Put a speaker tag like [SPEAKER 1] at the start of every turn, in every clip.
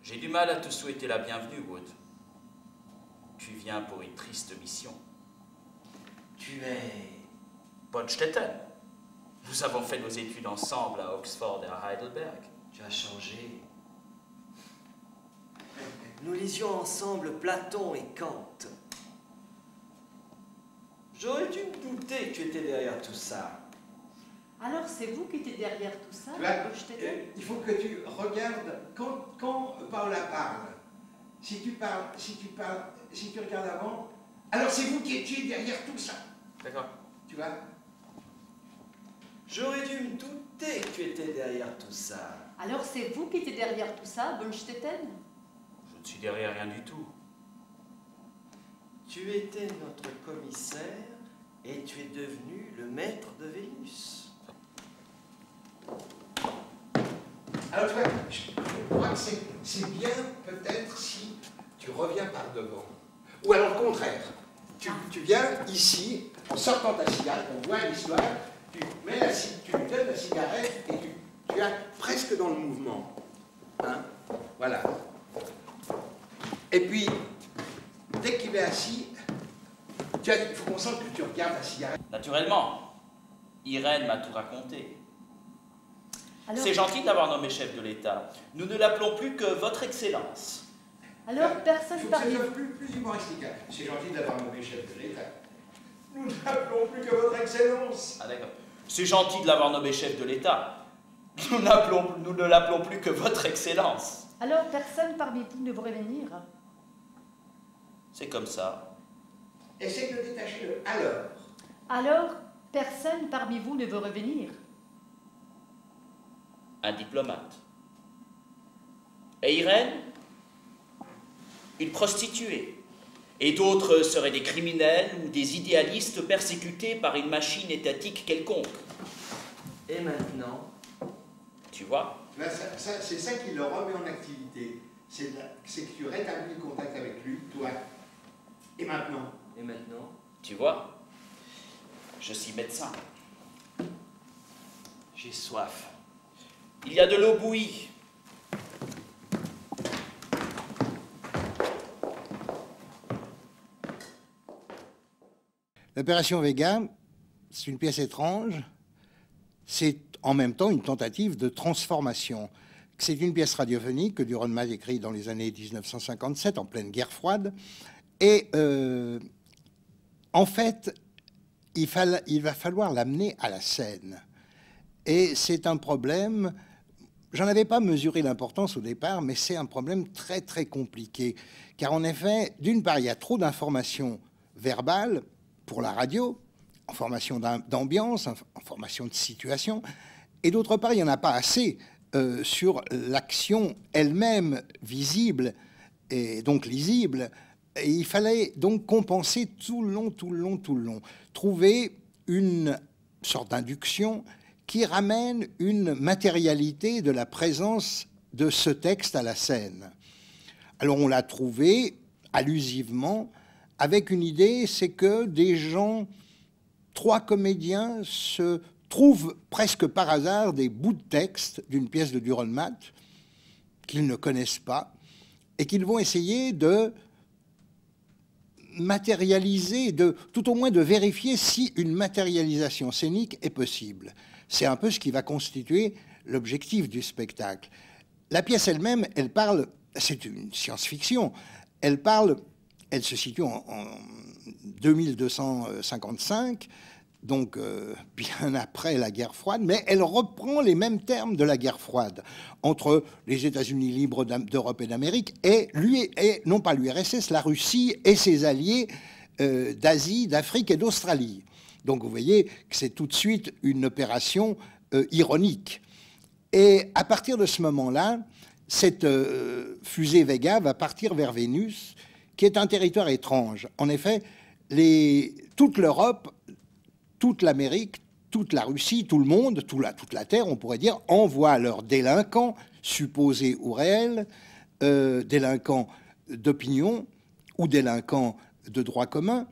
[SPEAKER 1] J'ai du mal à te souhaiter la bienvenue, Wood. Tu viens pour une triste mission.
[SPEAKER 2] Tu es...
[SPEAKER 1] Bonstetten. Nous avons fait nos études ensemble à Oxford et à Heidelberg.
[SPEAKER 2] Tu as changé. Nous lisions ensemble Platon et Kant. J'aurais dû me douter que tu étais derrière tout ça.
[SPEAKER 3] Alors c'est vous qui étiez derrière tout ça, Bonstetten?
[SPEAKER 4] Il faut que tu regardes quand Paola parle. Si tu regardes avant, alors c'est vous qui étiez derrière tout ça.
[SPEAKER 1] D'accord.
[SPEAKER 4] Tu vois?
[SPEAKER 2] J'aurais dû me douter que tu étais derrière tout ça.
[SPEAKER 3] Alors c'est vous qui étiez derrière tout ça, Bonstetten?
[SPEAKER 1] Je ne suis derrière rien du tout.
[SPEAKER 2] Tu étais notre commissaire et tu es devenu le maître de Vénus.
[SPEAKER 4] Alors tu vois, je crois que c'est bien peut-être si tu reviens par devant. Ou alors le contraire. Tu viens ici, en sortant ta cigarette, on voit l'histoire, tu lui donnes la cigarette et tu es presque dans le mouvement. Hein? Voilà. Et puis, dès qu'il est assis, il faut qu'on sente que tu regardes la cigarette.
[SPEAKER 1] Naturellement. Irène m'a tout raconté.
[SPEAKER 3] Alors...
[SPEAKER 1] C'est gentil de l'avoir nommé chef de l'État. Nous ne l'appelons plus que Votre Excellence.
[SPEAKER 3] Alors personne parmi vous...
[SPEAKER 4] Plus humoristique. C'est gentil de l'avoir nommé chef de l'État. Nous n'appelons plus que Votre Excellence.
[SPEAKER 1] Ah d'accord. C'est gentil de l'avoir nommé chef de l'État. Nous ne l'appelons plus que Votre Excellence.
[SPEAKER 3] Alors personne parmi vous ne voudrait venir?
[SPEAKER 1] C'est comme ça.
[SPEAKER 4] Essaye de détacher le alors.
[SPEAKER 3] Alors personne parmi vous ne veut revenir?
[SPEAKER 1] Un diplomate. Et Irène? Une prostituée. Et d'autres seraient des criminels ou des idéalistes persécutés par une machine étatique quelconque.
[SPEAKER 2] Et maintenant?
[SPEAKER 1] Tu vois?
[SPEAKER 4] Là, c'est ça qui le remet en activité. C'est que tu rétablis le contact avec lui, toi. Et maintenant?
[SPEAKER 2] Et maintenant?
[SPEAKER 1] Tu vois? Je suis médecin.
[SPEAKER 2] J'ai soif.
[SPEAKER 1] Il y a de l'eau bouillie.
[SPEAKER 5] L'opération Vega, c'est une pièce étrange. C'est en même temps une tentative de transformation. C'est une pièce radiophonique que Dürrenmatt écrit dans les années 1957, en pleine guerre froide. Et en fait, il va falloir l'amener à la scène. Et c'est un problème, j'en avais pas mesuré l'importance au départ, mais c'est un problème très très compliqué. Car en effet, d'une part, il y a trop d'informations verbales pour la radio, information d'ambiance, information de situation, et d'autre part, il n'y en a pas assez sur l'action elle-même visible et donc lisible. Et il fallait donc compenser tout le long, trouver une sorte d'induction qui ramène une matérialité de la présence de ce texte à la scène. Alors on l'a trouvé allusivement avec une idée, c'est que des gens, 3 comédiens, se trouvent presque par hasard des bouts de texte d'une pièce de Dürrenmatt qu'ils ne connaissent pas et qu'ils vont essayer de matérialiser, tout au moins de vérifier si une matérialisation scénique est possible. C'est un peu ce qui va constituer l'objectif du spectacle. La pièce elle-même, elle parle, c'est une science-fiction, elle se situe en 2255, donc bien après la guerre froide, mais elle reprend les mêmes termes de la guerre froide entre les États-Unis libres d'Europe et d'Amérique et non pas l'URSS, la Russie et ses alliés d'Asie, d'Afrique et d'Australie. Donc vous voyez que c'est tout de suite une opération ironique. Et à partir de ce moment-là, cette fusée Vega va partir vers Vénus, qui est un territoire étrange. En effet, toute l'Europe, toute l'Amérique, toute la Russie, tout le monde, toute la Terre, on pourrait dire, envoie leurs délinquants, supposés ou réels, délinquants d'opinion ou délinquants de droit commun,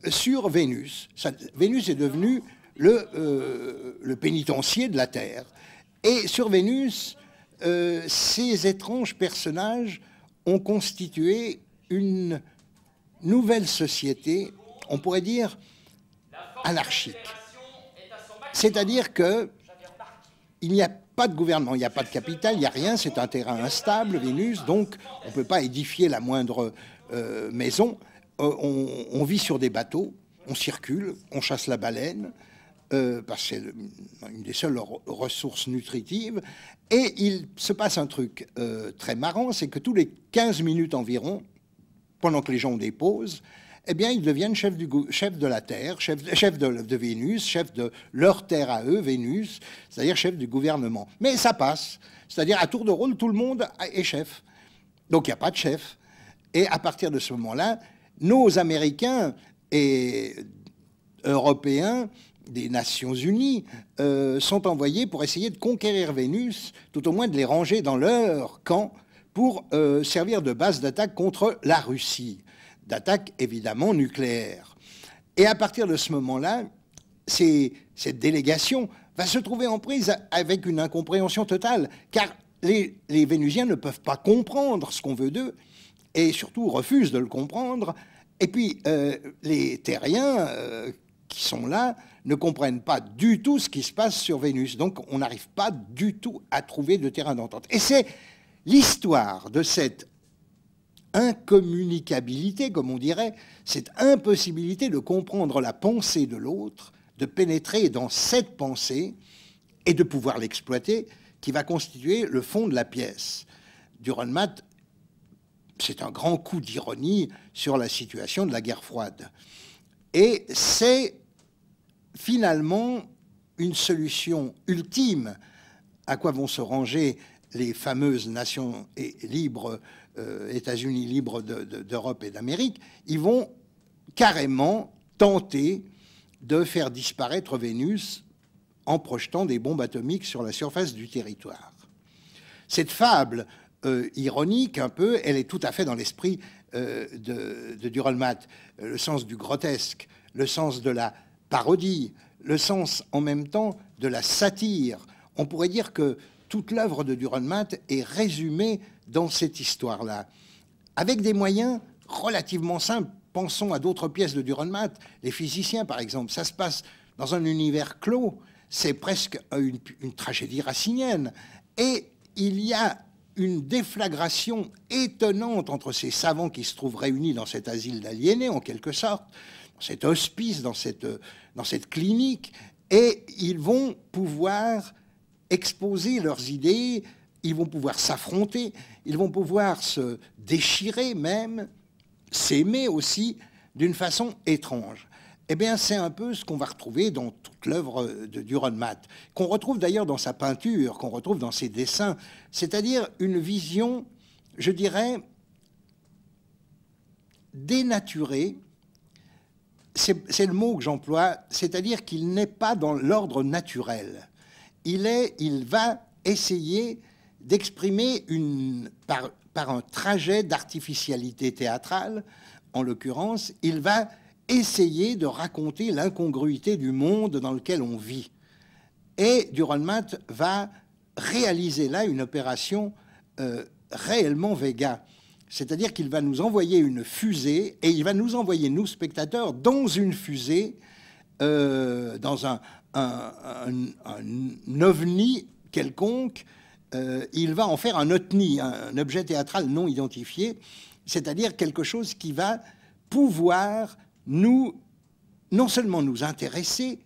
[SPEAKER 5] sur Vénus. Vénus est devenu le pénitencier de la Terre. Et sur Vénus, ces étranges personnages ont constitué une nouvelle société, on pourrait dire anarchique. C'est-à-dire qu'il n'y a pas de gouvernement, il n'y a pas de capital, il n'y a rien, c'est un terrain instable, Vénus, donc on ne peut pas édifier la moindre maison. On vit sur des bateaux, on circule, on chasse la baleine, parce que c'est une des seules ressources nutritives. Et il se passe un truc très marrant, c'est que tous les 15 minutes environ, pendant que les gens ont des pauses, eh bien, ils deviennent chefs de la Terre, chefs de Vénus, chefs de leur Terre à eux, Vénus, c'est-à-dire chefs du gouvernement. Mais ça passe, c'est-à-dire à tour de rôle, tout le monde est chef. Donc il n'y a pas de chef. Et à partir de ce moment-là, nos Américains et Européens des Nations Unies sont envoyés pour essayer de conquérir Vénus, tout au moins de les ranger dans leur camp pour servir de base d'attaque contre la Russie, d'attaque évidemment nucléaire. Et à partir de ce moment-là, cette délégation va se trouver en prise avec une incompréhension totale, car les Vénusiens ne peuvent pas comprendre ce qu'on veut d'eux, et surtout refusent de le comprendre. Et puis les Terriens qui sont là ne comprennent pas du tout ce qui se passe sur Vénus. Donc on n'arrive pas du tout à trouver de terrain d'entente. Et c'est l'histoire de cette incommunicabilité, comme on dirait, cette impossibilité de comprendre la pensée de l'autre, de pénétrer dans cette pensée et de pouvoir l'exploiter, qui va constituer le fond de la pièce. Dürrenmatt, c'est un grand coup d'ironie sur la situation de la guerre froide. Et c'est finalement une solution ultime à quoi vont se ranger les fameuses nations libres, États-Unis libres d'Europe et d'Amérique. Ils vont carrément tenter de faire disparaître Vénus en projetant des bombes atomiques sur la surface du territoire. Cette fable ironique un peu, elle est tout à fait dans l'esprit de Dürrenmatt, le sens du grotesque, le sens de la parodie, le sens en même temps de la satire. On pourrait dire que toute l'œuvre de Dürrenmatt est résumée dans cette histoire-là, avec des moyens relativement simples. Pensons à d'autres pièces de Dürrenmatt, Les Physiciens par exemple, ça se passe dans un univers clos, c'est presque une tragédie racinienne, et il y a une déflagration étonnante entre ces savants qui se trouvent réunis dans cet asile d'aliénés, en quelque sorte, dans cet hospice, dans cette clinique, et ils vont pouvoir exposer leurs idées, ils vont pouvoir s'affronter, ils vont pouvoir se déchirer même, s'aimer aussi, d'une façon étrange. Eh bien, c'est un peu ce qu'on va retrouver dans toute l'œuvre de Dürrenmatt, qu'on retrouve d'ailleurs dans sa peinture, qu'on retrouve dans ses dessins, c'est-à-dire une vision, je dirais, dénaturée, c'est le mot que j'emploie, c'est-à-dire qu'il n'est pas dans l'ordre naturel. Il va essayer d'exprimer par un trajet d'artificialité théâtrale, en l'occurrence, il va essayer de raconter l'incongruité du monde dans lequel on vit. Et Dürrenmatt va réaliser là une opération réellement Vega. C'est-à-dire qu'il va nous envoyer une fusée, et il va nous envoyer, nous, spectateurs, dans une fusée, dans un ovni quelconque. Il va en faire un otni, un objet théâtral non identifié, c'est-à-dire quelque chose qui va pouvoir non seulement nous intéresser,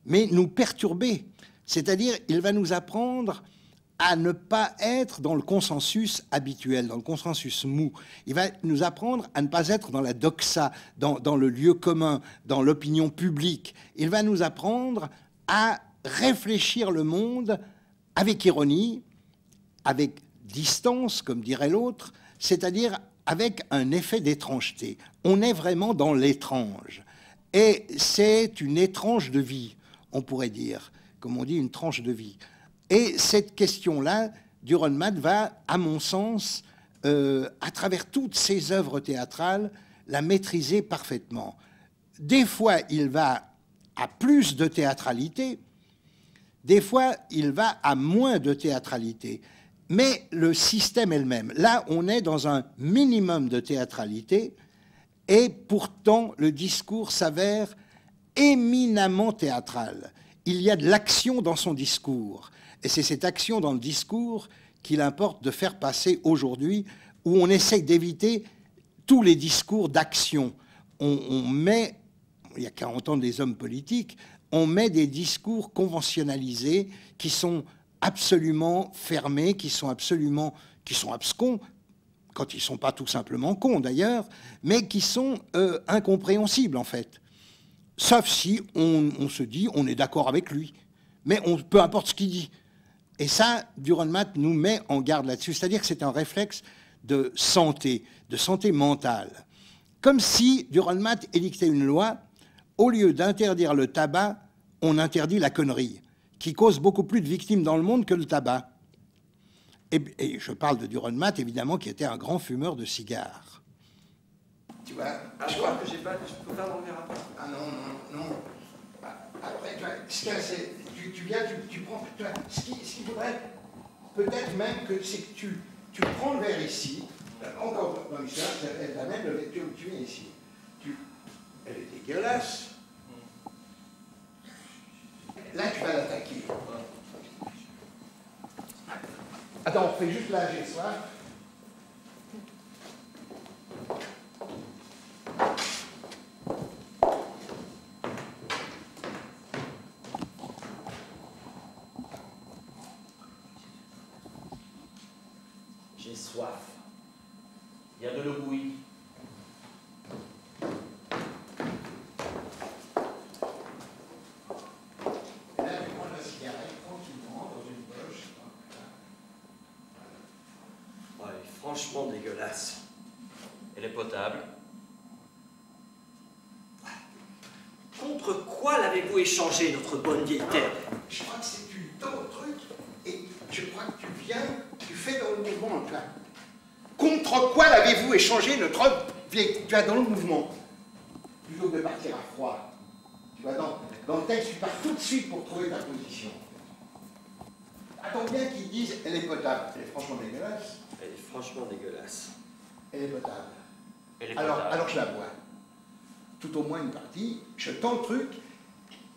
[SPEAKER 5] mais nous perturber. C'est-à-dire, il va nous apprendre à ne pas être dans le consensus habituel, dans le consensus mou. Il va nous apprendre à ne pas être dans la doxa, dans le lieu commun, dans l'opinion publique. Il va nous apprendre à réfléchir le monde avec ironie, avec distance, comme dirait l'autre, c'est-à-dire avec un effet d'étrangeté. On est vraiment dans l'étrange. Et c'est une étrange de vie, on pourrait dire, comme on dit, une tranche de vie. Et cette question-là, Dürrenmatt va, à mon sens, à travers toutes ses œuvres théâtrales, la maîtriser parfaitement. Des fois, il va à plus de théâtralité, des fois, il va à moins de théâtralité. mais le système est le même. Là, on est dans un minimum de théâtralité, et pourtant, le discours s'avère éminemment théâtral. Il y a de l'action dans son discours, et c'est cette action dans le discours qu'il importe de faire passer aujourd'hui, où on essaye d'éviter tous les discours d'action. On met, il y a 40 ans des hommes politiques, on met des discours conventionnalisés qui sont absolument fermés, qui sont abscons, quand ils ne sont pas tout simplement cons d'ailleurs, mais qui sont incompréhensibles en fait. Sauf si on se dit, on est d'accord avec lui, mais peu importe ce qu'il dit. Et ça, Dürrenmatt nous met en garde là-dessus, c'est-à-dire que c'est un réflexe de santé mentale. Comme si Dürrenmatt édictait une loi, au lieu d'interdire le tabac, on interdit la connerie, qui cause beaucoup plus de victimes dans le monde que le tabac. Et je parle de Dürrenmatt, évidemment, qui était un grand fumeur de cigares.
[SPEAKER 4] Tu vois,
[SPEAKER 2] je crois que je peux pas m'en verra pas.
[SPEAKER 4] Ah non. Après, tu vois, tu viens, tu prends... Tu vois, ce qu'il faudrait, peut-être même que c'est que tu prends le verre ici, encore comme ça, elle t'amène le verre, tu viens ici. Elle est dégueulasse. Là, tu vas l'attaquer. Attends, on fait juste là, j'ai soif.
[SPEAKER 1] J'ai soif. Il y a de l'eau bouillie.
[SPEAKER 2] Franchement dégueulasse.
[SPEAKER 1] Elle est potable.
[SPEAKER 2] Contre quoi l'avez-vous échangé, notre bonne vieille terre?
[SPEAKER 4] Je crois que c'est ton truc, et je crois que tu fais dans le mouvement, là. Contre quoi l'avez-vous échangé, notre vieille, tu vas dans le mouvement? Plutôt que de partir à froid. Tu vois, dans le texte, tu pars tout de suite pour trouver ta position. Attends bien qu'ils disent, elle est potable. Elle est franchement dégueulasse.
[SPEAKER 2] Elle est franchement dégueulasse.
[SPEAKER 4] Elle est potable.
[SPEAKER 1] Elle est potable.
[SPEAKER 4] Alors je la bois. Tout au moins une partie, je tends le truc,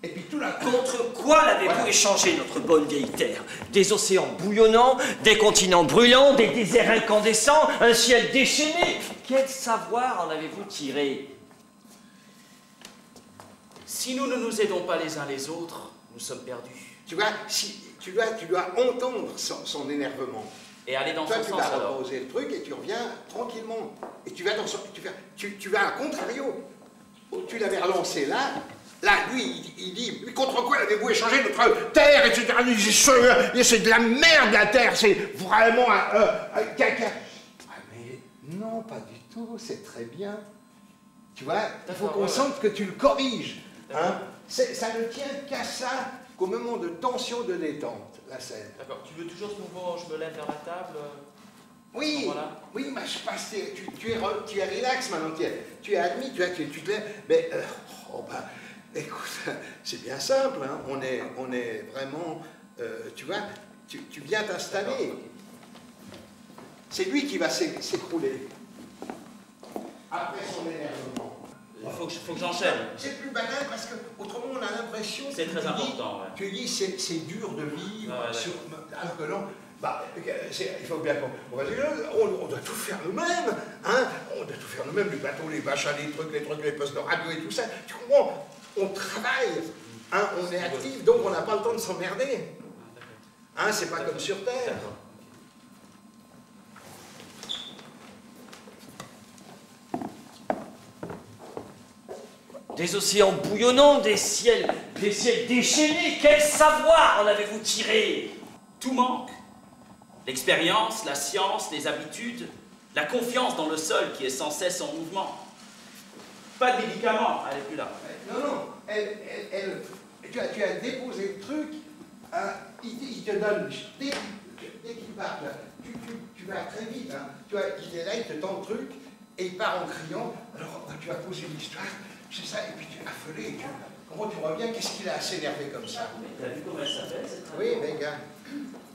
[SPEAKER 4] et puis tout d'un coup...
[SPEAKER 2] Contre quoi l'avez-vous échangé, notre bonne vieille terre? Des océans bouillonnants, des continents brûlants, des déserts incandescents, un ciel déchaîné. Quel savoir en avez-vous tiré?
[SPEAKER 1] Si nous ne nous aidons pas les uns les autres, nous sommes perdus.
[SPEAKER 4] Tu vois, tu dois entendre son énervement.
[SPEAKER 1] Et aller dans
[SPEAKER 4] toi,
[SPEAKER 1] son sens alors.
[SPEAKER 4] Tu vas reposer le truc et tu reviens tranquillement. Et tu vas dans son... Tu vas à contrario. Tu l'avais relancé là, lui, il dit, mais contre quoi avez-vous échangé notre terre, etc. C'est de la merde, la terre, c'est vraiment caca. Ah, mais non, pas du tout, c'est très bien. Tu vois, il faut qu'on sente que tu le corriges. Hein. Ça ne tient qu'à ça, qu'au moment de tension, de détente, la scène.
[SPEAKER 1] D'accord, tu veux toujours ce mouvement, je me lève vers la table?
[SPEAKER 4] Oui, voilà. Oui, mais je passe, tu es relax maintenant, tu es admis, tu te lèves, mais, écoute, c'est bien simple, hein, on est vraiment, tu vois, tu viens t'installer. C'est lui qui va s'écrouler, après son énervement.
[SPEAKER 1] Il faut que j'enchaîne.
[SPEAKER 4] C'est plus banal parce qu'autrement on a l'impression que
[SPEAKER 1] c'est très important. Ouais.
[SPEAKER 4] Tu dis c'est dur de vivre, alors que non. Il faut bien on doit tout faire nous-mêmes, hein? On doit tout faire nous-mêmes, les bateaux, les machins, les postes de radio et tout ça. Tu comprends? On travaille, hein? On est actif, donc on n'a pas le temps de s'emmerder. Hein? C'est pas comme sur Terre.
[SPEAKER 2] Des océans bouillonnants, des ciels déchaînés, quel savoir en avez-vous tiré?
[SPEAKER 1] Tout manque. L'expérience, la science, les habitudes, la confiance dans le sol qui est sans cesse en mouvement. Pas de médicaments, elle n'est plus là.
[SPEAKER 4] Non, tu as déposé le truc, il te donne, dès qu'il part, tu vas très vite, hein. Tu vois, il est là, il te tend le truc, et il part en criant, alors tu vas poser l'histoire, c'est ça, et puis tu es affolé, comment tu reviens, qu'est-ce qu'il a à s'énerver comme ça?
[SPEAKER 1] T'as vu comment elle s'appelle cette
[SPEAKER 4] Oui, mais gars.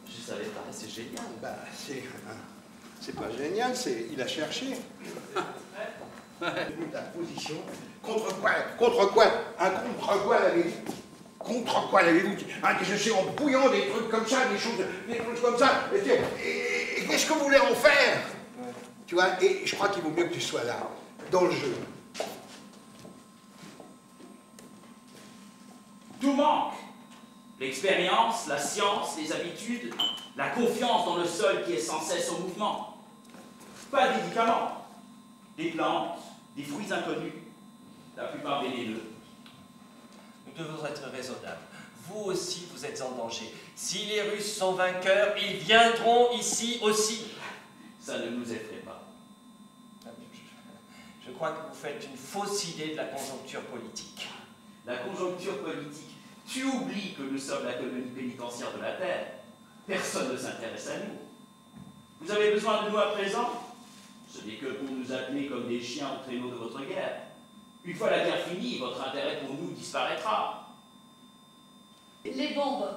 [SPEAKER 1] Je savais pas, c'est génial.
[SPEAKER 5] Bah, c'est pas génial, il a cherché. La position. Contre quoi l'avez-vous dit? Ah, je suis en bouillant des trucs comme ça, des choses comme ça. Et qu'est-ce que vous voulez en faire? Tu vois, et je crois qu'il vaut mieux que tu sois là, dans le jeu.
[SPEAKER 1] Tout manque. L'expérience, la science, les habitudes, la confiance dans le sol qui est sans cesse au mouvement. Pas de médicaments. Des plantes, des fruits inconnus, la plupart vénéneux.
[SPEAKER 2] Nous devons être raisonnables. Vous aussi, vous êtes en danger. Si les Russes sont vainqueurs, ils viendront ici aussi.
[SPEAKER 1] Ça ne nous effraie pas.
[SPEAKER 2] Je crois que vous faites une fausse idée de la conjoncture politique.
[SPEAKER 1] La conjoncture politique. Tu oublies que nous sommes la colonie pénitentiaire de la Terre. Personne ne s'intéresse à nous. Vous avez besoin de nous à présent? Ce n'est que pour nous appeler comme des chiens au traîneau de votre guerre. Une fois la guerre finie, votre intérêt pour nous disparaîtra.
[SPEAKER 3] Les bombes.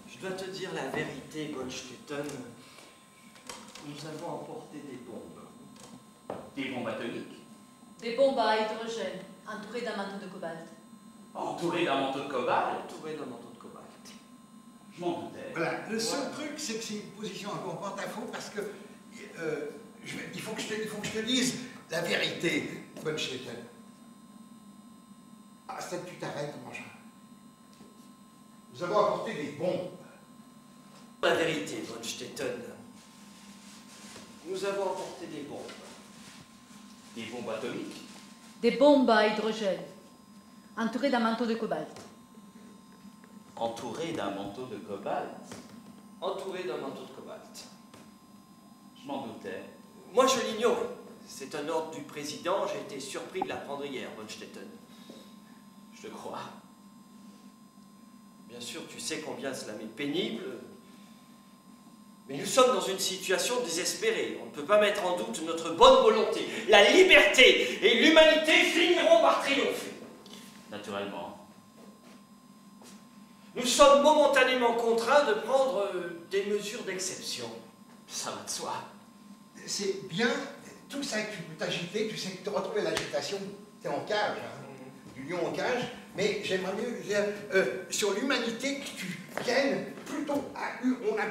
[SPEAKER 2] Je dois te dire la vérité, Bonstetten. Nous avons emporté des bombes.
[SPEAKER 1] Des bombes atomiques.
[SPEAKER 3] Des bombes à hydrogène, entourées d'un manteau de cobalt.
[SPEAKER 1] Entourées d'un manteau de cobalt.
[SPEAKER 2] Entouré d'un manteau de cobalt.
[SPEAKER 1] Je m'en doutais.
[SPEAKER 5] Voilà, le seul truc, c'est que c'est une position un peu en porte-à-faux parce que il faut que je te dise la vérité, Bonstetten. Ah, ça, tu t'arrêtes, mon chat. Nous avons apporté des bombes.
[SPEAKER 2] La vérité, Bonstetten. Nous avons emporté des bombes.
[SPEAKER 1] Des bombes atomiques.
[SPEAKER 3] Des bombes à hydrogène, entourées d'un manteau de cobalt.
[SPEAKER 1] Entourées d'un manteau de cobalt.
[SPEAKER 2] Entouré d'un manteau de cobalt.
[SPEAKER 1] Je m'en doutais.
[SPEAKER 2] Moi, je l'ignore. C'est un ordre du président. J'ai été surpris de l'apprendre hier, Bonstetten.
[SPEAKER 1] Je te crois.
[SPEAKER 2] Bien sûr, tu sais combien cela m'est pénible. Mais nous sommes dans une situation désespérée. On ne peut pas mettre en doute notre bonne volonté. La liberté et l'humanité finiront par triompher.
[SPEAKER 1] Naturellement.
[SPEAKER 2] Nous sommes momentanément contraints de prendre des mesures d'exception.
[SPEAKER 1] Ça va de soi.
[SPEAKER 5] C'est bien, tout ça que tu peux t'agiter, tu sais que tu as retrouvé l'agitation, tu es en cage, hein, du lion en cage, mais j'aimerais mieux dire, sur l'humanité, que tu viennes plutôt à on a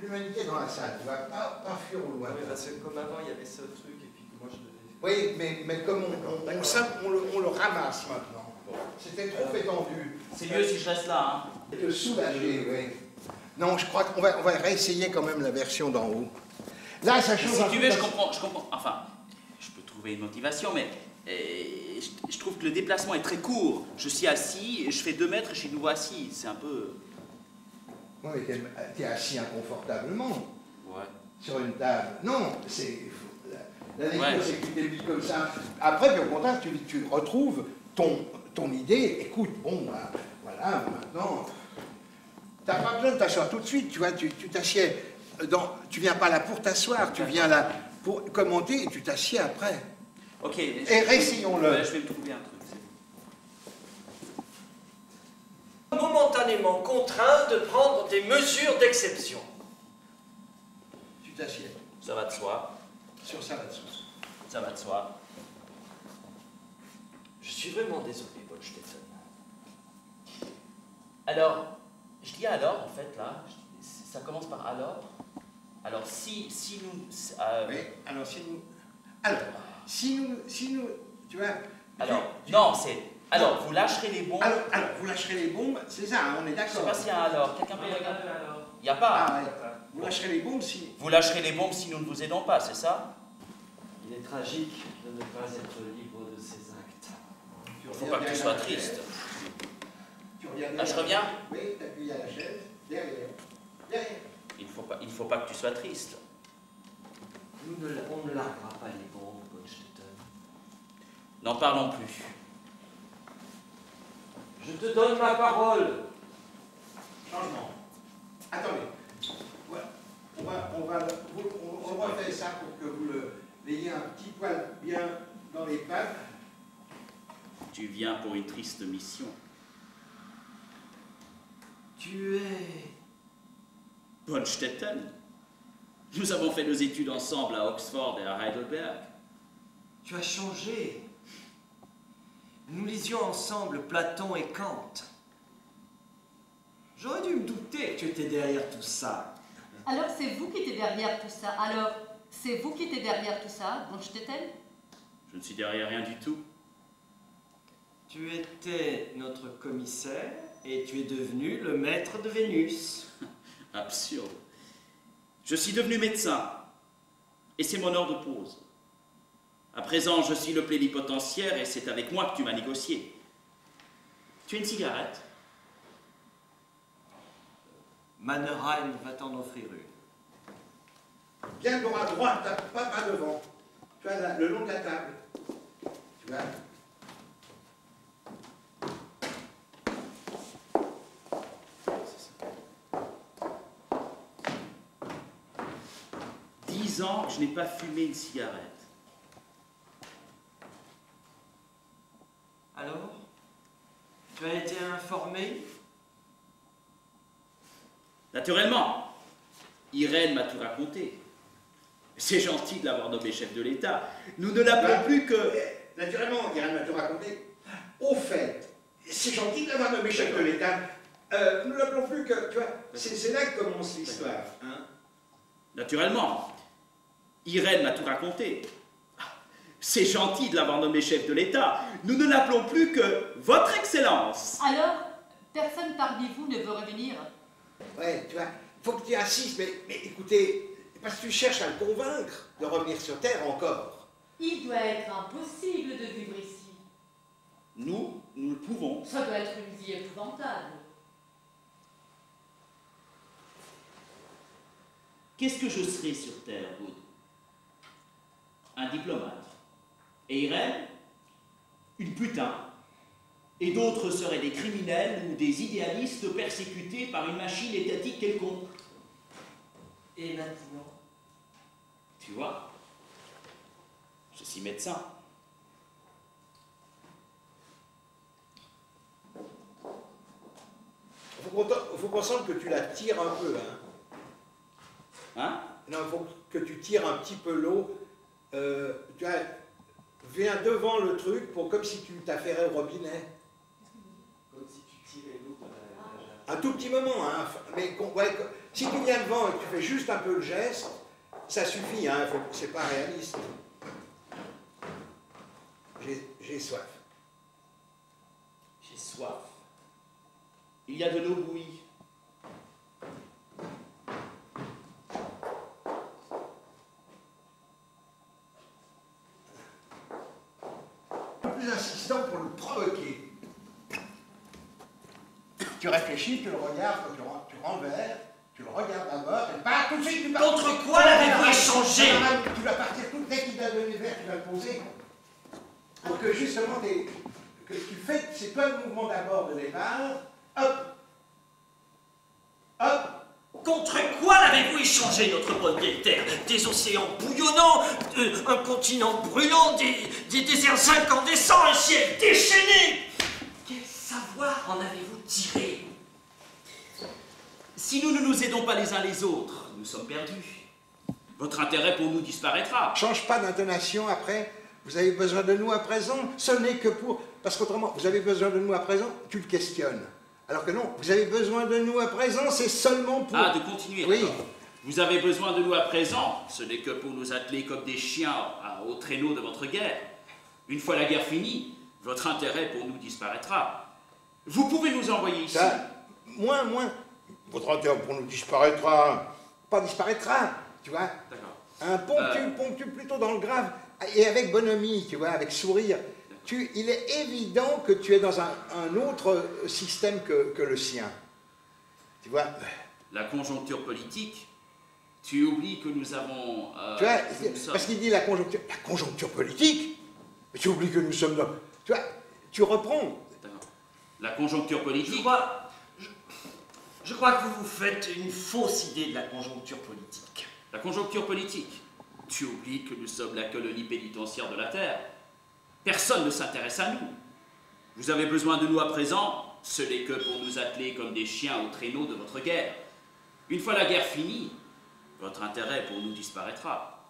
[SPEAKER 5] l'humanité dans la salle, tu vas pas fuir au loin.
[SPEAKER 2] Oui, parce que comme avant, il y avait ce truc, et puis que moi je devais...
[SPEAKER 5] Oui, mais comme on le ramasse maintenant. C'était trop étendu.
[SPEAKER 1] C'est mieux si je reste là, hein.
[SPEAKER 5] De soulager, oui. Non, je crois qu'on va réessayer quand même la version d'en haut. Là, ça change.
[SPEAKER 1] Si tu veux, je comprends. Enfin, je peux trouver une motivation, mais je trouve que le déplacement est très court. Je suis assis, je fais 2 mètres et je suis de nouveau assis. C'est un peu...
[SPEAKER 5] Oui, mais t'es assis inconfortablement.
[SPEAKER 1] Ouais.
[SPEAKER 5] Sur une table. Non, c'est... La lecture,
[SPEAKER 1] Ouais.
[SPEAKER 5] c'est que tu t'es mis comme ça. Après, puis au contraire, tu retrouves ton idée. Écoute, bon, bah, voilà, maintenant... T'as pas besoin de t'asseoir tout de suite, tu vois, tu t'assieds... Tu viens pas là pour t'asseoir, tu viens là pour commenter et tu t'assieds après.
[SPEAKER 1] Ok.
[SPEAKER 5] Et réessayons-le.
[SPEAKER 1] Ouais, je vais me trouver un truc.
[SPEAKER 2] Momentanément contraints de prendre des mesures d'exception.
[SPEAKER 5] Tu t'assieds.
[SPEAKER 1] Ça va de soi.
[SPEAKER 5] Sur ça là-dessous.
[SPEAKER 1] Ça va de soi.
[SPEAKER 2] Je suis vraiment désolé, Bonstetten.
[SPEAKER 1] Alors, je dis alors, en fait, là, ça commence par alors. Alors, si nous...
[SPEAKER 5] Oui, alors si nous... Alors, si nous... Tu vois...
[SPEAKER 1] Alors, non, c'est... Alors, vous lâcherez les bombes...
[SPEAKER 5] Alors, vous lâcherez les bombes, c'est ça, hein, on est
[SPEAKER 1] Je sais
[SPEAKER 5] d'accord.
[SPEAKER 1] pas s'il y a un alors. Quelqu'un peut regarder alors? Il n'y a pas.
[SPEAKER 5] Ah, ouais. Vous lâcherez les bombes si...
[SPEAKER 1] Vous lâcherez les bombes si nous ne vous aidons pas, c'est ça?
[SPEAKER 2] Il est tragique de ne pas être libre de ses actes.
[SPEAKER 1] Il ne faut pas que tu sois triste.
[SPEAKER 5] Tu reviens
[SPEAKER 1] Ah, je reviens?
[SPEAKER 5] Oui, t'appuies à la chaise, derrière. Derrière.
[SPEAKER 1] Il ne faut pas que tu sois triste.
[SPEAKER 2] On ne larguera pas les bombes, Bonstetten.
[SPEAKER 1] N'en parlons plus.
[SPEAKER 2] Je te donne ma parole.
[SPEAKER 5] Changement. Attendez. Voilà. On refait ça pour que vous l'ayez un petit poil bien dans les pattes.
[SPEAKER 1] Tu viens pour une triste mission.
[SPEAKER 2] Tu es...
[SPEAKER 1] Bonstetten. Nous avons fait nos études ensemble à Oxford et à Heidelberg.
[SPEAKER 2] Tu as changé. Nous lisions ensemble Platon et Kant. J'aurais dû me douter que tu étais derrière tout ça.
[SPEAKER 3] Alors c'est vous qui étiez derrière tout ça. Alors c'est vous qui étiez derrière tout ça, Bonstetten?
[SPEAKER 1] Je ne suis derrière rien du tout.
[SPEAKER 2] Tu étais notre commissaire et tu es devenu le maître de Vénus.
[SPEAKER 1] Absurde. Je suis devenu médecin. Et c'est mon heure de pause. À présent, je suis le plénipotentiaire et c'est avec moi que tu m'as négocié. Tu as une cigarette?
[SPEAKER 2] Mannerheim va t'en offrir une.
[SPEAKER 4] Bien droit à droite, pas devant. Tu vois, là, le long de la table. Tu vois.
[SPEAKER 1] 10 ans, je n'ai pas fumé une cigarette.
[SPEAKER 2] Alors, tu as été informé?
[SPEAKER 1] Naturellement, Irène m'a tout raconté. C'est gentil de l'avoir nommé chef de l'État. Nous ne l'appelons plus que...
[SPEAKER 4] Naturellement, Irène m'a tout raconté. Au fait, c'est gentil d'avoir nommé chef de l'État. Nous ne l'appelons plus que... Tu vois, c'est là que commence l'histoire. Hein?
[SPEAKER 1] Naturellement, Irène m'a tout raconté. C'est gentil de l'avoir nommé chef de l'État. Nous ne l'appelons plus que Votre Excellence.
[SPEAKER 3] Alors, personne parmi vous ne veut revenir?
[SPEAKER 4] Ouais, tu vois, il faut que tu insistes, mais écoutez, parce que tu cherches à le convaincre de revenir sur Terre encore.
[SPEAKER 3] Il doit être impossible de vivre ici.
[SPEAKER 1] Nous le pouvons.
[SPEAKER 3] Ça doit être une vie épouvantable.
[SPEAKER 1] Qu'est-ce que je serai sur Terre, Wood? Un diplomate. Et Irène? Une putain. Et d'autres seraient des criminels ou des idéalistes persécutés par une machine étatique quelconque.
[SPEAKER 2] Et maintenant?
[SPEAKER 1] Tu vois, je suis médecin.
[SPEAKER 4] Faut qu'on sente que tu la tires un peu, hein.
[SPEAKER 1] Hein?
[SPEAKER 4] Non, il faut que tu tires un petit peu l'eau. Tu vois, viens devant le truc pour comme si tu t'affairais au robinet.
[SPEAKER 2] Comme si tu tirais l'eau.
[SPEAKER 4] Un tout petit moment, hein. Mais ouais, si tu viens devant et que tu fais juste un peu le geste, ça suffit, hein. C'est pas réaliste. J'ai soif.
[SPEAKER 1] J'ai soif. Il y a de l'eau bouillie.
[SPEAKER 4] Plus insistant pour le provoquer. Tu réfléchis, tu le regardes, tu rends le verre, tu le regardes d'abord, et pas tout de suite, tu pars.
[SPEAKER 2] Contre quoi l'avez-vous échangé?
[SPEAKER 4] Tu vas partir tout, dès qu'il t'a donné le verre, tu vas le poser. Pour que justement, que tu fais, c'est pas le mouvement d'abord de départ, hop, hop.
[SPEAKER 2] Contre quoi l'avez-vous échangé, notre bonne vieille terre? Des océans bouillonnants, un continent brûlant, des déserts incandescents, un ciel déchaîné. Quel savoir en avez-vous tiré?
[SPEAKER 1] Si nous ne nous aidons pas les uns les autres, nous sommes perdus. Votre intérêt pour nous disparaîtra.
[SPEAKER 4] Change pas d'intonation après. Vous avez besoin de nous à présent. Ce n'est que pour... Parce qu'autrement, vous avez besoin de nous à présent, tu le questionnes. Alors que non, vous avez besoin de nous à présent, c'est seulement pour...
[SPEAKER 1] Ah, de continuer.
[SPEAKER 4] Oui.
[SPEAKER 1] Vous avez besoin de nous à présent, ce n'est que pour nous atteler comme des chiens au traîneau de votre guerre. Une fois la guerre finie, votre intérêt pour nous disparaîtra. Vous pouvez nous envoyer ici.
[SPEAKER 4] Ça, moins. Votre intérêt pour nous disparaîtra. Pas disparaîtra, tu vois.
[SPEAKER 1] D'accord.
[SPEAKER 4] Un ponctue plutôt dans le grave, et avec bonhomie, tu vois, avec sourire. Il est évident que tu es dans un autre système que le sien. Tu vois.
[SPEAKER 1] La conjoncture politique, tu oublies que nous avons...
[SPEAKER 4] tu vois, parce qu'il dit la conjoncture politique, mais tu oublies que nous sommes dans... Tu vois, tu reprends.
[SPEAKER 1] La conjoncture politique...
[SPEAKER 2] Je crois que vous vous faites une fausse idée de la conjoncture politique.
[SPEAKER 1] La conjoncture politique. Tu oublies que nous sommes la colonie pénitentiaire de la Terre. Personne ne s'intéresse à nous. Vous avez besoin de nous à présent, ce n'est que pour nous atteler comme des chiens au traîneau de votre guerre. Une fois la guerre finie, votre intérêt pour nous disparaîtra.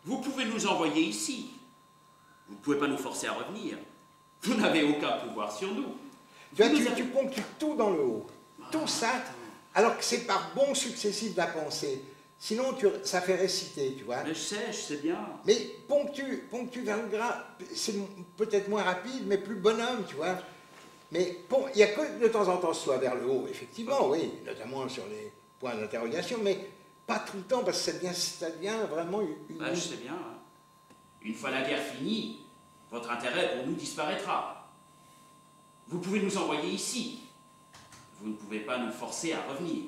[SPEAKER 1] Vous pouvez nous envoyer ici. Vous ne pouvez pas nous forcer à revenir. Vous n'avez aucun pouvoir sur nous.
[SPEAKER 5] Tu ponctues tout dans le haut. Tout ça, alors que c'est par bons successifs de la pensée. Sinon, ça fait réciter, tu vois.
[SPEAKER 1] Mais je sais bien.
[SPEAKER 5] Mais ponctue vers le gras. C'est peut-être moins rapide, mais plus bonhomme, tu vois. Mais bon, il n'y a que de temps en temps soit vers le haut, effectivement, oui, notamment sur les points d'interrogation, mais pas tout le temps, parce que ça devient vraiment une...
[SPEAKER 1] Je sais bien. Hein. Une fois la guerre finie, votre intérêt pour nous disparaîtra. Vous pouvez nous envoyer ici. Vous ne pouvez pas nous forcer à revenir.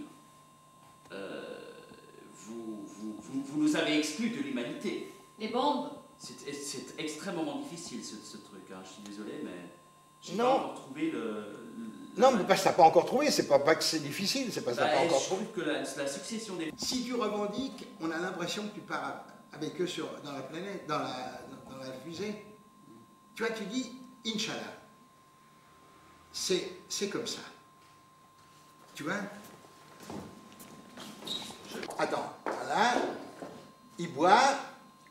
[SPEAKER 1] Vous nous avez exclus de l'humanité.
[SPEAKER 3] Les bombes?
[SPEAKER 1] C'est extrêmement difficile ce truc, hein. Je suis désolé, mais j'ai
[SPEAKER 5] Non.
[SPEAKER 1] pas encore trouvé
[SPEAKER 5] Non, mais parce que tu n'as pas encore trouvé, c'est pas que c'est difficile, c'est parce que tu n'as pas encore
[SPEAKER 1] je
[SPEAKER 5] trouvé.
[SPEAKER 1] trouve que la succession des...
[SPEAKER 5] Si tu revendiques, on a l'impression que tu pars avec eux dans la planète, dans la fusée. Tu vois, tu dis, Inch'Allah. C'est comme ça. Tu vois? Attends, voilà. Il boit,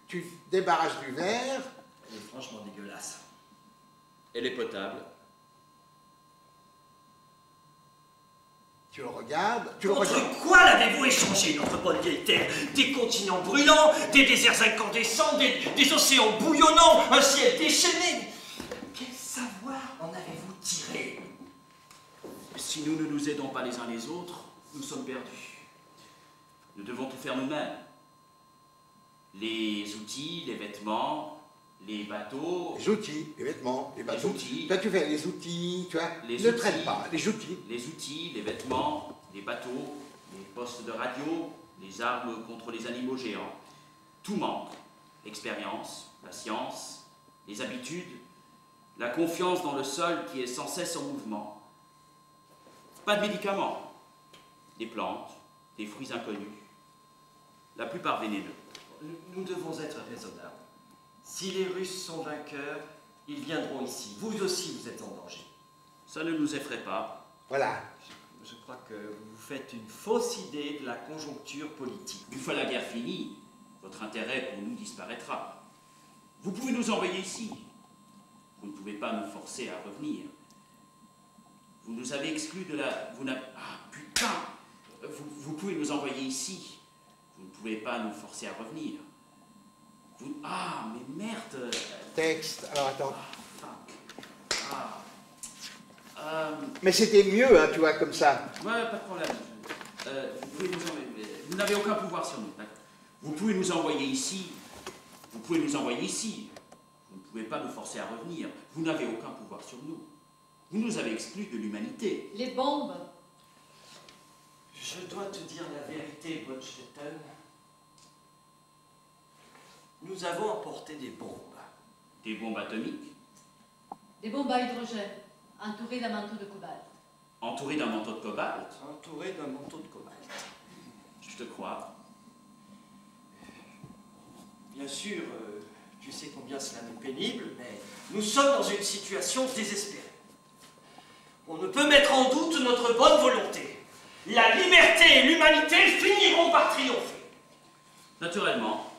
[SPEAKER 5] tu débarrasses du verre.
[SPEAKER 2] Elle est franchement dégueulasse.
[SPEAKER 1] Elle est potable.
[SPEAKER 5] Tu le regardes,
[SPEAKER 2] Contre quoi l'avez-vous échangé, notre bonne vieille terre? Des continents brûlants, des déserts incandescents, des océans bouillonnants, un ciel déchaîné. Quel savoir en avez-vous tiré?
[SPEAKER 1] Si nous ne nous aidons pas les uns les autres, nous sommes perdus. Nous devons tout faire nous-mêmes. Les outils, les vêtements, les bateaux...
[SPEAKER 5] les outils, les vêtements, les bateaux.
[SPEAKER 1] outils.
[SPEAKER 5] Toi, tu fais les outils, tu vois.
[SPEAKER 1] Les
[SPEAKER 5] Ne
[SPEAKER 1] outils.
[SPEAKER 5] traite pas, les outils.
[SPEAKER 1] Les outils, les vêtements, les bateaux, les postes de radio, les armes contre les animaux géants. Tout manque. L'expérience, la science, les habitudes, la confiance dans le sol qui est sans cesse en mouvement. Pas de médicaments. Des plantes, des fruits inconnus. La plupart vénéneux.
[SPEAKER 2] Nous devons être raisonnables. Si les Russes sont vainqueurs, ils viendront ici. Vous aussi, vous êtes en danger.
[SPEAKER 1] Ça ne nous effraie pas.
[SPEAKER 5] Voilà.
[SPEAKER 2] Je crois que vous vous faites une fausse idée de la conjoncture politique.
[SPEAKER 1] Une fois la guerre finie, votre intérêt pour nous disparaîtra. Vous pouvez nous envoyer ici. Vous ne pouvez pas nous forcer à revenir. Vous nous avez exclus de la... Ah, putain! Vous pouvez nous envoyer ici. Vous ne pouvez pas nous forcer à revenir. Ah, mais merde!
[SPEAKER 5] Texte, alors attends.
[SPEAKER 1] Fuck.
[SPEAKER 5] Mais c'était mieux, hein, tu vois, comme ça.
[SPEAKER 1] Ouais, pas de problème. Vous pouvez nous envoyer... Vous n'avez aucun pouvoir sur nous, d'accord? Vous pouvez nous envoyer ici. Vous pouvez nous envoyer ici. Vous ne pouvez pas nous forcer à revenir. Vous n'avez aucun pouvoir sur nous. Vous nous avez exclus de l'humanité.
[SPEAKER 3] Les bombes?
[SPEAKER 2] Je dois te dire la vérité, Bonstetten. Nous avons emporté des bombes.
[SPEAKER 1] Des bombes atomiques,
[SPEAKER 3] Des bombes à hydrogène, entourées d'un manteau de cobalt.
[SPEAKER 1] entourées d'un manteau de cobalt.
[SPEAKER 2] Entourées d'un manteau de cobalt.
[SPEAKER 1] Je te crois.
[SPEAKER 2] Bien sûr, tu sais combien cela m'est pénible, mais nous sommes dans une situation désespérée. On ne peut mettre en doute notre bonne volonté. La liberté et l'humanité finiront par triompher.
[SPEAKER 1] Naturellement.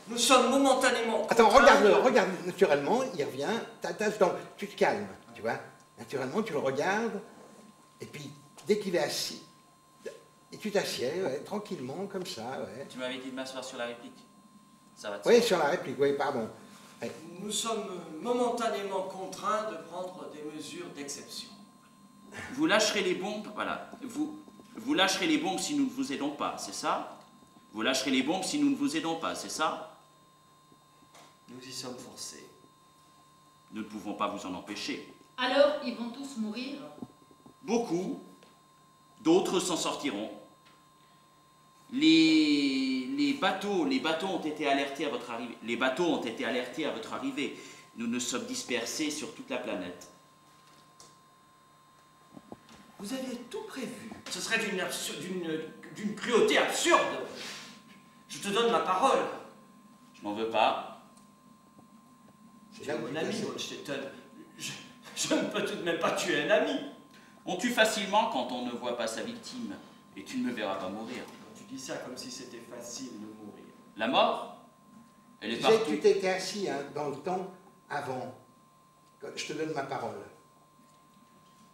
[SPEAKER 2] Nous sommes momentanément...
[SPEAKER 5] Attends,
[SPEAKER 2] contraints
[SPEAKER 5] regarde naturellement, il revient, ta tasse dans... Tu te calmes, tu vois. Naturellement, tu le regardes, et puis, dès qu'il est assis, et tu t'assieds, ouais, tranquillement, comme ça, ouais.
[SPEAKER 1] Tu m'avais dit de m'asseoir sur la réplique. Ça va te
[SPEAKER 5] Oui, sur la réplique, oui, pardon. Ouais.
[SPEAKER 2] Nous sommes momentanément contraints de prendre des mesures d'exception.
[SPEAKER 1] Vous lâcherez les bombes, voilà. Vous lâcherez les bombes si nous ne vous aidons pas, c'est ça? Vous lâcherez les bombes si nous ne vous aidons pas, c'est ça?
[SPEAKER 2] Nous y sommes forcés.
[SPEAKER 1] Nous ne pouvons pas vous en empêcher.
[SPEAKER 3] Alors, ils vont tous mourir?
[SPEAKER 1] Beaucoup, d'autres s'en sortiront. Les bateaux ont été alertés à votre arrivée. Les bateaux ont été alertés à votre arrivée. Nous nous sommes dispersés sur toute la planète.
[SPEAKER 2] Vous aviez tout prévu. Ce serait d'une cruauté absurde. Je te donne ma parole.
[SPEAKER 1] Je m'en veux pas.
[SPEAKER 5] C'est là où
[SPEAKER 2] Mon
[SPEAKER 5] tu
[SPEAKER 2] ami
[SPEAKER 5] t'assieds.
[SPEAKER 2] Bonstetten, Je ne peux tout de même pas tuer un ami.
[SPEAKER 1] On tue facilement quand on ne voit pas sa victime, et tu ne me verras pas mourir.
[SPEAKER 2] Tu dis ça comme si c'était facile de mourir.
[SPEAKER 1] La mort, elle est
[SPEAKER 5] Tu sais,
[SPEAKER 1] partout.
[SPEAKER 5] tu t'étais assis dans le temps avant. Je te donne ma parole.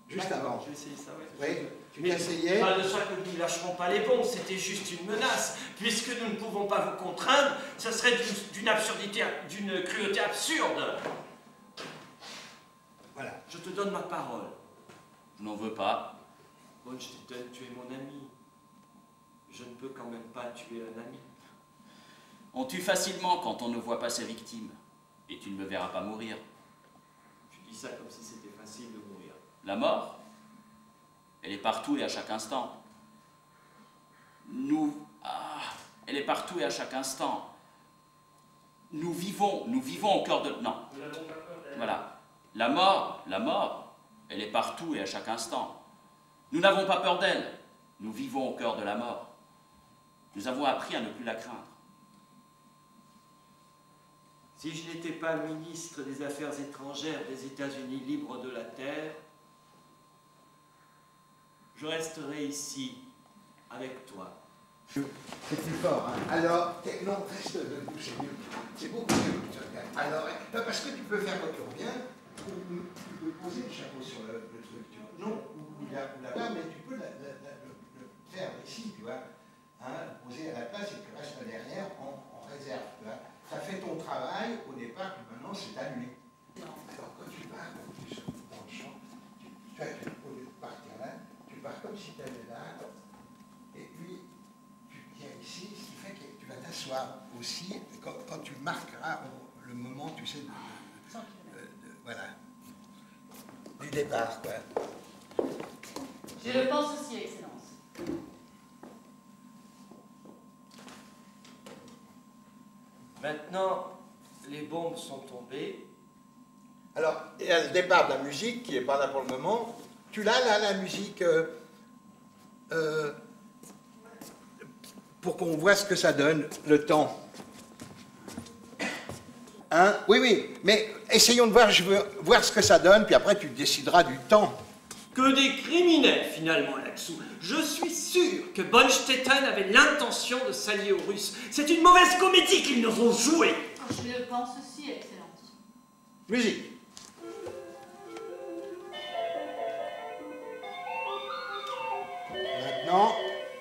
[SPEAKER 5] Juste avant.
[SPEAKER 2] Je vais essayer ça, oui.
[SPEAKER 5] Oui, tu
[SPEAKER 2] Mais
[SPEAKER 5] t'essayais.
[SPEAKER 2] pas de soi que nous ne lâcherons pas les bombes, c'était juste une menace. Puisque nous ne pouvons pas vous contraindre, ce serait d'une absurdité, d'une cruauté absurde.
[SPEAKER 5] Voilà.
[SPEAKER 2] Je te donne ma parole.
[SPEAKER 1] Je n'en veux pas.
[SPEAKER 2] Bonstetten, tu es mon ami. Je ne peux quand même pas tuer un ami.
[SPEAKER 1] On tue facilement quand on ne voit pas sa victime, et tu ne me verras pas mourir.
[SPEAKER 2] Tu dis ça comme si c'était facile de mourir.
[SPEAKER 1] La mort, elle est partout et à chaque instant. Elle est partout et à chaque instant. Nous vivons au cœur de... Non. Voilà. La mort, elle est partout et à chaque instant. Nous n'avons pas peur d'elle. Nous vivons au cœur de la mort. Nous avons appris à ne plus la craindre.
[SPEAKER 2] Si je n'étais pas ministre des Affaires étrangères des États-Unis libres de la Terre, je resterai ici, avec toi.
[SPEAKER 5] C'est plus fort, hein. Alors, non, reste debout, c'est mieux. C'est beaucoup mieux. Alors, parce que tu peux faire quand tu reviens, tu peux poser le chapeau sur le truc. Non, ou là-bas, mais tu peux le faire ici, tu vois. Hein, poser à la place et tu restes derrière en réserve, tu vois. Ça fait ton travail au départ, puis maintenant c'est à lui. Alors, quand tu pars, tu sautes dans le champ, au lieu de partir là, tu pars comme si tu allais là, et puis tu viens ici, ce qui fait que tu vas t'asseoir aussi quand tu marqueras le moment, tu sais, voilà, du départ, quoi.
[SPEAKER 3] Je le pense aussi, Excellence.
[SPEAKER 2] Maintenant, les bombes sont tombées.
[SPEAKER 5] Alors, il y a le départ de la musique qui n'est pas là pour le moment. Tu l'as là, la musique, pour qu'on voit ce que ça donne, le temps. Hein? Oui, oui, mais essayons de voir, je veux voir ce que ça donne, puis après tu décideras du temps.
[SPEAKER 2] Que des criminels, finalement, là-dessous. Je suis sûr que Bonstetten avait l'intention de s'allier aux Russes. C'est une mauvaise comédie qu'ils nous ont jouée.
[SPEAKER 3] Je le pense aussi, Excellence.
[SPEAKER 5] Musique.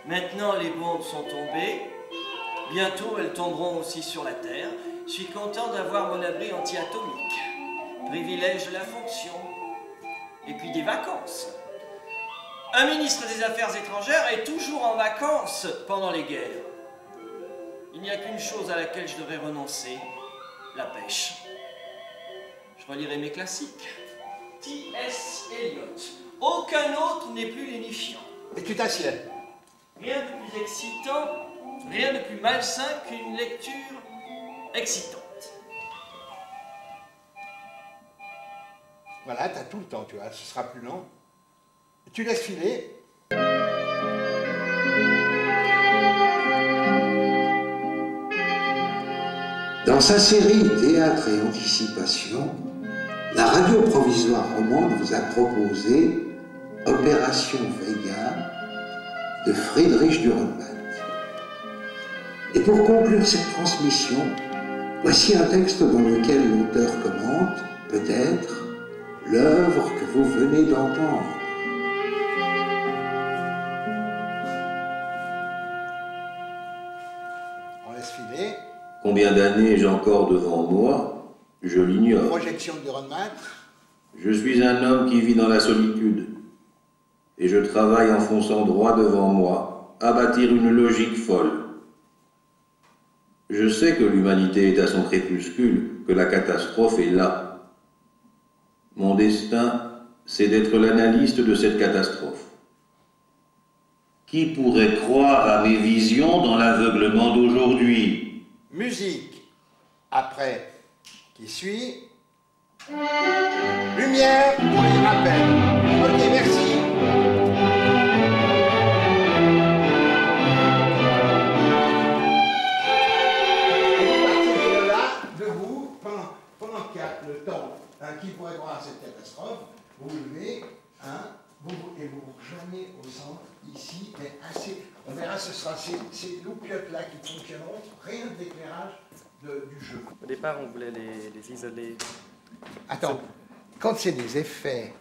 [SPEAKER 2] Maintenant, les bombes sont tombées. Bientôt, elles tomberont aussi sur la Terre. Je suis content d'avoir mon abri anti-atomique. Privilège de la fonction. Et puis des vacances. Un ministre des Affaires étrangères est toujours en vacances pendant les guerres. Il n'y a qu'une chose à laquelle je devrais renoncer, la pêche. Je relirai mes classiques. T.S. Eliot. Aucun autre n'est plus lénifiant.
[SPEAKER 5] Et tu t'assieds.
[SPEAKER 2] Rien de plus excitant, rien de plus malsain qu'une lecture excitante.
[SPEAKER 5] Voilà, tu as tout le temps, tu vois, ce sera plus lent. Tu laisses filer.
[SPEAKER 6] Dans sa série Théâtre et Anticipation, la radio provisoire romande vous a proposé Opération Vega de Friedrich Dürrenmatt. Et pour conclure cette transmission, voici un texte dans lequel l'auteur commente, peut-être, l'œuvre que vous venez d'entendre.
[SPEAKER 5] On laisse filer.
[SPEAKER 7] Combien d'années j'ai encore devant moi, je l'ignore.
[SPEAKER 5] Projection de Dürrenmatt.
[SPEAKER 7] Je suis un homme qui vit dans la solitude. Et je travaille en fonçant droit devant moi, à bâtir une logique folle. Je sais que l'humanité est à son crépuscule, que la catastrophe est là. Mon destin, c'est d'être l'analyste de cette catastrophe. Qui pourrait croire à mes visions dans l'aveuglement d'aujourd'hui?
[SPEAKER 5] Musique. Après, qui suit. Lumière pour les rappels. Ok, merci. Et vous partez de là, debout, pendant qu'il y a le temps
[SPEAKER 4] qui pourrait croire à cette catastrophe, vous vous levez, et vous rejoignez au centre, ici, mais assez. On verra, ce sera ces loupiottes-là qui fonctionneront, rien d'éclairage du jeu.
[SPEAKER 8] Au départ, on voulait les isoler.
[SPEAKER 4] Attends, quand c'est des effets,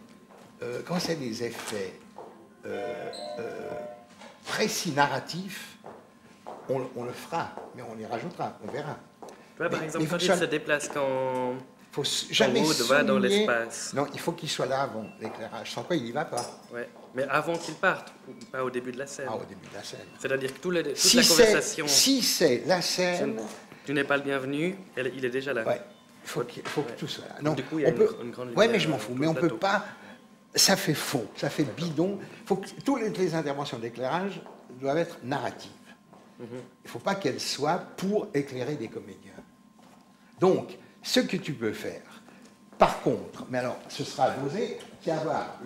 [SPEAKER 4] précis narratifs, on le fera, mais on les rajoutera, on verra.
[SPEAKER 8] Tu vois, par exemple, quand il se déplace, quand
[SPEAKER 4] faut jamais
[SPEAKER 8] Wood va dans l'espace.
[SPEAKER 4] Non, il faut qu'il soit là avant l'éclairage, sans quoi il n'y va pas.
[SPEAKER 8] Ouais, mais avant qu'il parte, pas au début de la scène.
[SPEAKER 4] Ah, au début de la scène.
[SPEAKER 8] C'est-à-dire que toute la conversation...
[SPEAKER 4] Si c'est la scène...
[SPEAKER 8] Tu n'es pas le bienvenu, il est déjà là.
[SPEAKER 4] Ouais, il faut que tout soit là. Non,
[SPEAKER 8] du coup, il y a une grande lumière.
[SPEAKER 4] Ouais, mais je m'en fous, mais on ne peut pas... Ça fait faux, ça fait bidon. Faut que toutes les interventions d'éclairage doivent être narratives. Il ne faut pas qu'elles soient pour éclairer des comédiens. Donc, ce que tu peux faire, par contre, mais alors, ce sera dosé, c'est avoir,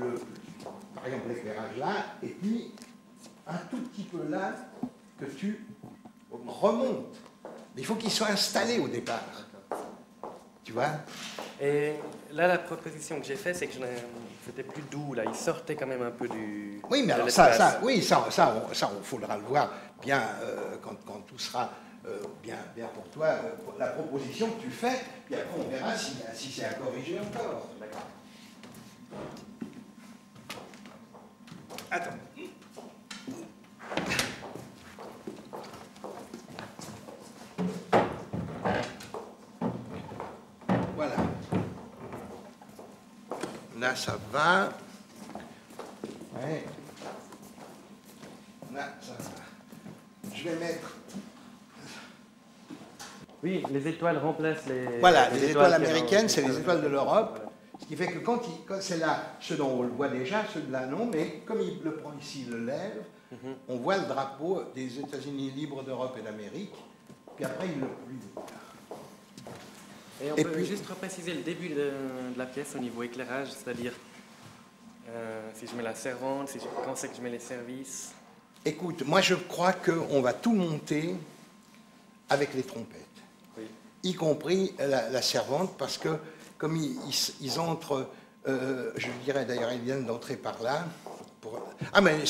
[SPEAKER 4] par exemple, l'éclairage là, et puis un tout petit peu là, que tu remontes. Mais il faut qu'il soit installé au départ. Tu vois?
[SPEAKER 8] Et là, la proposition que j'ai faite, c'est que c'était plus doux, là. Il sortait quand même un peu du...
[SPEAKER 4] Oui, mais alors ça, on faudra le voir bien quand tout sera bien pour toi, la proposition que tu fais, puis après on verra si c'est à corriger encore. D'accord. Attends. Voilà. Là, ça va. Ouais. Là, ça va. Je vais mettre...
[SPEAKER 8] Oui, les étoiles remplacent les...
[SPEAKER 4] Voilà, les étoiles américaines, c'est les étoiles de l'Europe. Voilà. Ce qui fait que quand c'est là, ceux dont on le voit déjà, ceux-là non, mais comme il le prend ici, il le lève, on voit le drapeau des États-Unis libres d'Europe et d'Amérique, puis après il le plie.
[SPEAKER 8] Et on peut juste repréciser le début de la pièce au niveau éclairage, c'est-à-dire si je mets la servante, quand c'est que je mets les services.
[SPEAKER 4] Écoute, moi je crois qu'on va tout monter avec les trompettes, y compris la servante, parce que comme ils entrent, je dirais d'ailleurs, ils viennent d'entrer par là. Ah mais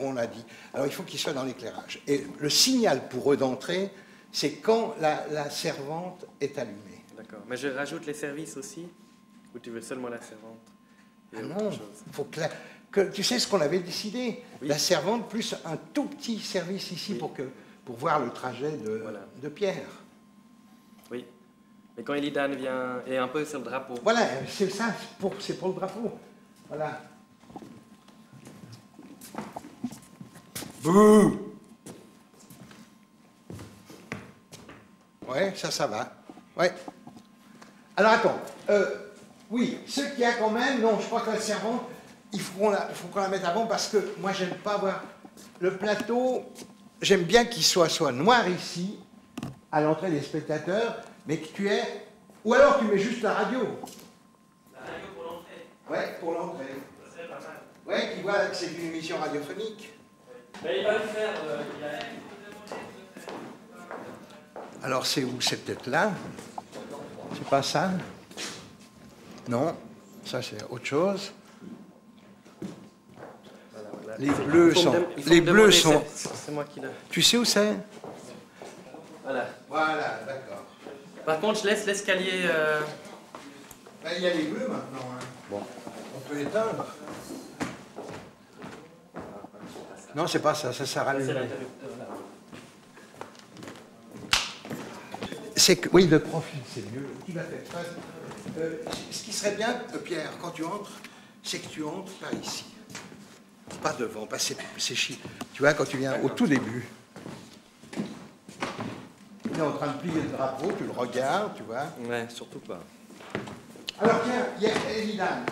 [SPEAKER 4] on l'a dit. Alors il faut qu'ils soient dans l'éclairage. Et le signal pour eux d'entrer, c'est quand la servante est allumée.
[SPEAKER 8] D'accord. Mais je rajoute les services aussi? Ou tu veux seulement la servante?
[SPEAKER 4] Ah non, il faut que tu sais ce qu'on avait décidé. Oui. La servante plus un tout petit service ici pour voir le trajet de Pierre.
[SPEAKER 8] Oui. Mais quand Elidan vient, et un peu sur le drapeau.
[SPEAKER 4] Voilà, c'est ça, c'est pour le drapeau. Voilà. Bouh! Ouais, ça va. Ouais. Alors attends, oui, ce qu'il y a quand même, non, je crois que la servante, il faut qu'on la mette avant parce que moi j'aime pas voir le plateau, j'aime bien qu'il soit noir ici, à l'entrée des spectateurs, mais que tu aies, ou alors tu mets juste la radio.
[SPEAKER 8] La radio pour l'entrée?
[SPEAKER 4] Ouais, pour l'entrée.
[SPEAKER 8] Ça serait pas mal.
[SPEAKER 4] Ouais, qui voit que c'est une émission radiophonique.
[SPEAKER 8] Mais il va le faire,
[SPEAKER 4] Alors c'est où? C'est peut-être là? C'est pas ça? Non, ça c'est autre chose. Voilà. Les bleus sont...
[SPEAKER 8] C'est moi qui l'ai.
[SPEAKER 4] Tu sais où c'est?
[SPEAKER 8] Voilà.
[SPEAKER 4] Voilà, d'accord.
[SPEAKER 8] Par contre, je laisse l'escalier...
[SPEAKER 4] Ben, il y a les bleus maintenant. Hein. Bon. On peut l'éteindre. Non, c'est pas ça, ça sert à l'allumer. C'est que, oui, de profil, c'est mieux. Tu l'as fait. Ce qui serait bien, Pierre, quand tu entres, c'est que tu entres par ici. Pas devant, pas c'est chiant. Tu vois, quand tu viens au tout début. Il est en train de plier le drapeau, tu le regardes, tu vois.
[SPEAKER 8] Ouais, surtout pas.
[SPEAKER 4] Alors tiens, il y a Elidan.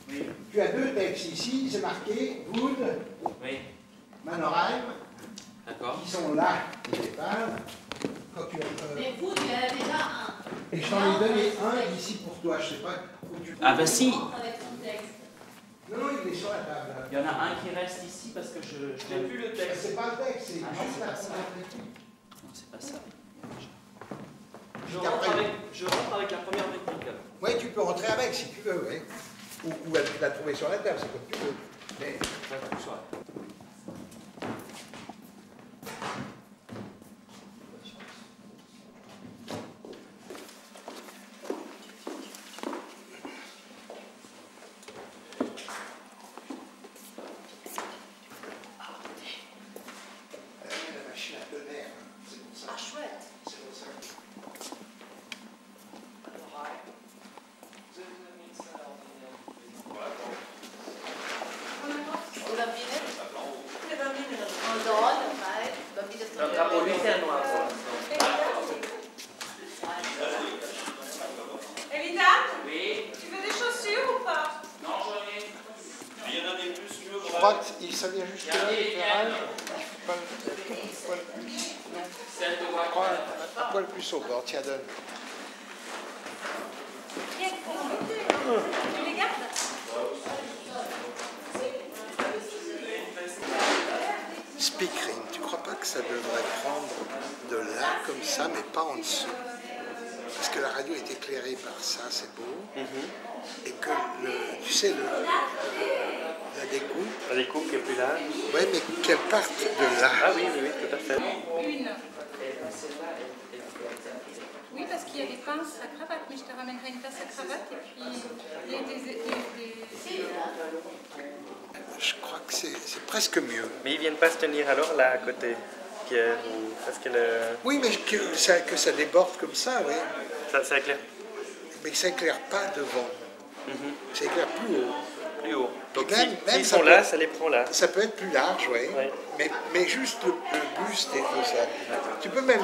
[SPEAKER 4] Oui. Tu as deux textes ici, c'est marqué Wood,
[SPEAKER 1] oui.
[SPEAKER 4] Mannerheim, qui sont là au départ.
[SPEAKER 3] Mais vous, il y en a déjà un.
[SPEAKER 4] Et je t'en ai donné un ici pour toi, je sais pas où tu...
[SPEAKER 1] Ah ben si.
[SPEAKER 3] Avec ton texte.
[SPEAKER 4] Non, il est sur la table.
[SPEAKER 1] Il y en a un qui reste ici parce que je n'ai plus le texte.
[SPEAKER 4] C'est pas le texte, c'est juste la
[SPEAKER 1] conversation. Non, c'est pas ça.
[SPEAKER 2] Je rentre avec la première réplique.
[SPEAKER 4] Oui, tu peux rentrer avec si tu veux, oui. Ou tu l'as trouvé sur la table, c'est comme tu veux. Mais, la machine à deux nerfs, c'est pour ça.
[SPEAKER 3] Ah, chouette.
[SPEAKER 4] C'est pour ça.
[SPEAKER 3] Le bambine? Le bambine non donne, vai. Il bambino sta
[SPEAKER 8] Un drapeau luthériano à voir.
[SPEAKER 9] Elida,
[SPEAKER 8] Oui.
[SPEAKER 9] tu veux des chaussures ou pas?
[SPEAKER 8] Non, j'en ai. Il y en a des plus vieux.
[SPEAKER 4] Je crois que ça vient juste là, l'éclairage. Un poil plus. Non.
[SPEAKER 8] Celle de moi.
[SPEAKER 4] Un poil plus au bord, tiens, donne.
[SPEAKER 9] Viens, tu les gardes?
[SPEAKER 4] Speakering, tu crois pas que ça devrait prendre de là, comme ça, mais pas en dessous? Parce que la radio est éclairée par ça, c'est beau. Et que, tu sais, la découpe.
[SPEAKER 8] La découpe qui est plus large.
[SPEAKER 4] Oui, mais qu'elle parte de là.
[SPEAKER 8] Ah oui, oui, oui, tout à fait.
[SPEAKER 9] Une. Oui, parce qu'il y a des pinces à cravate, mais je te ramènerai une pince à cravate et puis
[SPEAKER 4] Je crois que c'est presque mieux.
[SPEAKER 8] Mais ils viennent pas se tenir alors là à côté, Pierre, ou parce que le...
[SPEAKER 4] Oui, mais que ça déborde comme ça, oui.
[SPEAKER 8] ça éclaire
[SPEAKER 4] Mais que ça éclaire pas devant. Ça éclaire plus haut.
[SPEAKER 8] plus haut. Donc
[SPEAKER 4] même
[SPEAKER 8] s'ils
[SPEAKER 4] ça
[SPEAKER 8] sont
[SPEAKER 4] peut-
[SPEAKER 8] là, ça les prend là.
[SPEAKER 4] Ça peut être plus large, oui.
[SPEAKER 8] Ouais.
[SPEAKER 4] Mais juste le buste et tout ça. Tu peux même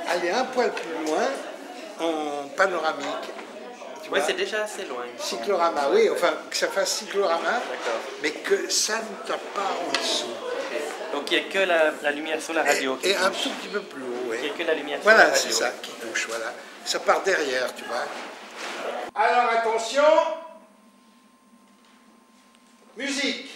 [SPEAKER 4] aller un poil plus loin en panoramique. Tu
[SPEAKER 8] Oui,
[SPEAKER 4] vois.
[SPEAKER 8] c'est déjà assez loin.
[SPEAKER 4] Cyclorama, oui, enfin que ça fasse cyclorama,
[SPEAKER 8] D'accord.
[SPEAKER 4] mais que ça ne tape pas en dessous.
[SPEAKER 8] Donc il n'y a que la lumière sur la radio qui
[SPEAKER 4] Et un
[SPEAKER 8] touche.
[SPEAKER 4] tout petit peu plus haut, oui.
[SPEAKER 8] Il n'y a que la lumière sur la
[SPEAKER 4] Voilà,
[SPEAKER 8] radio.
[SPEAKER 4] c'est ça qui touche, voilà. Ça part derrière, tu vois. Alors attention, musique.